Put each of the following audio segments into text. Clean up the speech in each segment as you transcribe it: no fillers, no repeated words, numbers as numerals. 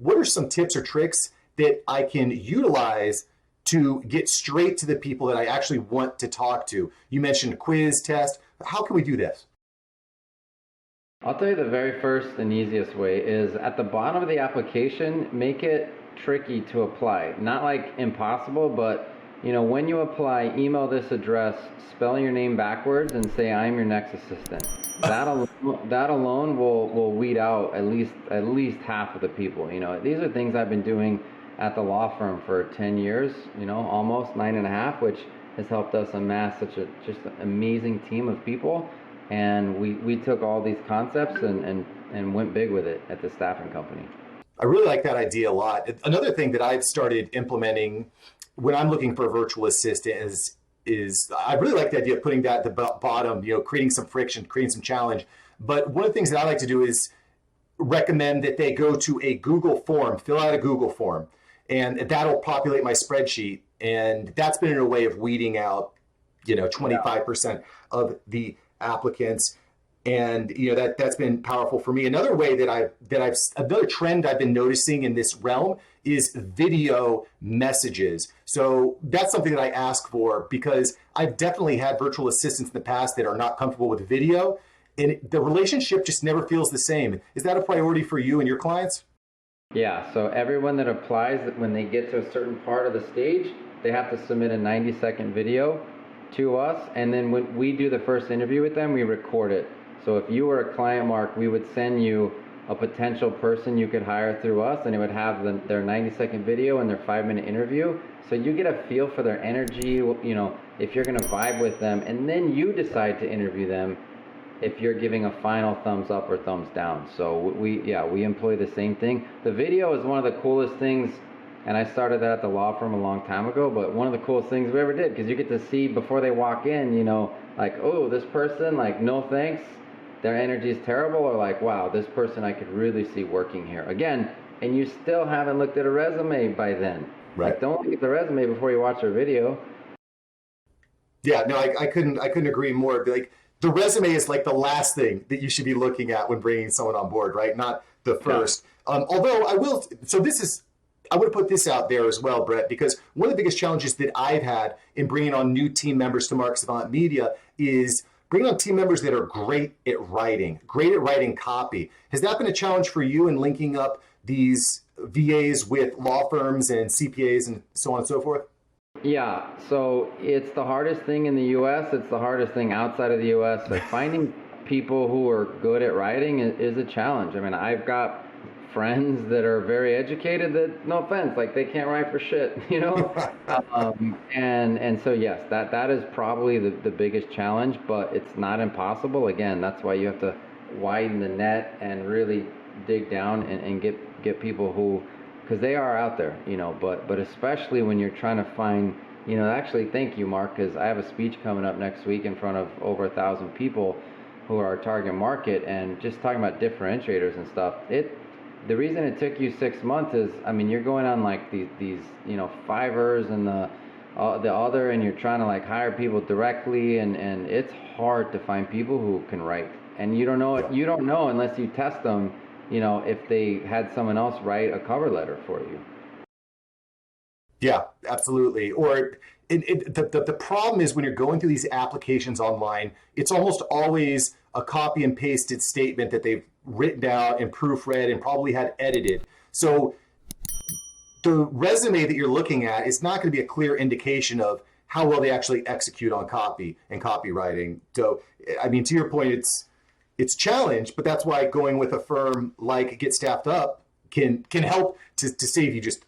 what are some tips or tricks that I can utilize to get straight to the people that I actually want to talk to? You mentioned quiz, test. How can we do this? I'll tell you the very first and easiest way is at the bottom of the application, make it tricky to apply. Not like impossible, but when you apply, email this address, spell your name backwards, and say, "I'm your next assistant." That alone will weed out at least half of the people. These are things I've been doing at the law firm for 10 years, almost 9.5, which has helped us amass such just an amazing team of people. And we took all these concepts and went big with it at the staffing company. I really like that idea a lot. Another thing that I've started implementing when I'm looking for a virtual assistant is I really like the idea of putting that at the bottom, creating some friction, creating some challenge. But one of the things that I like to do is recommend that they go to a Google form, fill out a Google form, and that'll populate my spreadsheet. And that's been a way of weeding out, 25% of the applicants. And that's been powerful for me. Another way another trend I've been noticing in this realm is video messages. So that's something that I ask for because I've definitely had virtual assistants in the past that are not comfortable with video, and the relationship just never feels the same. Is that a priority for you and your clients? Yeah, so everyone that applies, when they get to a certain part of the stage, they have to submit a 90-second video to us, and then when we do the first interview with them, we record it. So if you were a client, Mark, we would send you a potential person you could hire through us, and it would have their 90-second video and their 5-minute interview. So you get a feel for their energy, if you're going to vibe with them, and then you decide to interview them if you're giving a final thumbs up or thumbs down. So we employ the same thing. The video is one of the coolest things, and I started that at the law firm a long time ago, but one of the coolest things we ever did, because you get to see before they walk in, like, oh, this person, like, no thanks, their energy is terrible, or like, wow, this person I could really see working here. Again, and you still haven't looked at a resume by then. Right. Like, don't look at the resume before you watch their video. Yeah, no, I couldn't agree more. Like, the resume is like the last thing that you should be looking at when bringing someone on board, right? Not the first. Yeah. Although I would have put this out there as well, Brett, because one of the biggest challenges that I've had in bringing on new team members to Mark Savant Media is bringing on team members that are great at writing copy. Has that been a challenge for you in linking up these VAs with law firms and CPAs and so on and so forth? Yeah, so it's the hardest thing in the U.S. It's the hardest thing outside of the U.S. Like finding people who are good at writing is a challenge. I mean, I've got friends that are very educated that, no offense, like they can't write for shit, and so yes, that is probably the biggest challenge, but it's not impossible. Again, that's why you have to widen the net and really dig down and get people who, because they are out there, but especially when you're trying to find, actually, thank you, Mark, because I have a speech coming up next week in front of over 1,000 people who are our target market, and just talking about differentiators and stuff. The reason it took you 6 months is, I mean, you're going on like these Fivers and the other, and you're trying to like hire people directly, and it's hard to find people who can write, and you don't know unless you test them, if they had someone else write a cover letter for you. Yeah, absolutely. Or the problem is when you're going through these applications online, it's almost always a copy and pasted statement that they've written out and proofread and probably had edited. So the resume that you're looking at is not going to be a clear indication of how well they actually execute on copy and copywriting. So, I mean, to your point, it's challenged, but that's why going with a firm like Get Staffed Up can help to save you just,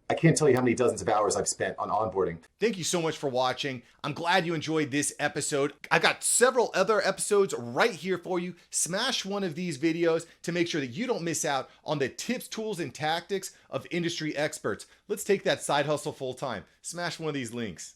I can't tell you how many dozens of hours I've spent on onboarding. Thank you so much for watching. I'm glad you enjoyed this episode. I've got several other episodes right here for you. Smash one of these videos to make sure that you don't miss out on the tips, tools, and tactics of industry experts. Let's take that side hustle full time. Smash one of these links.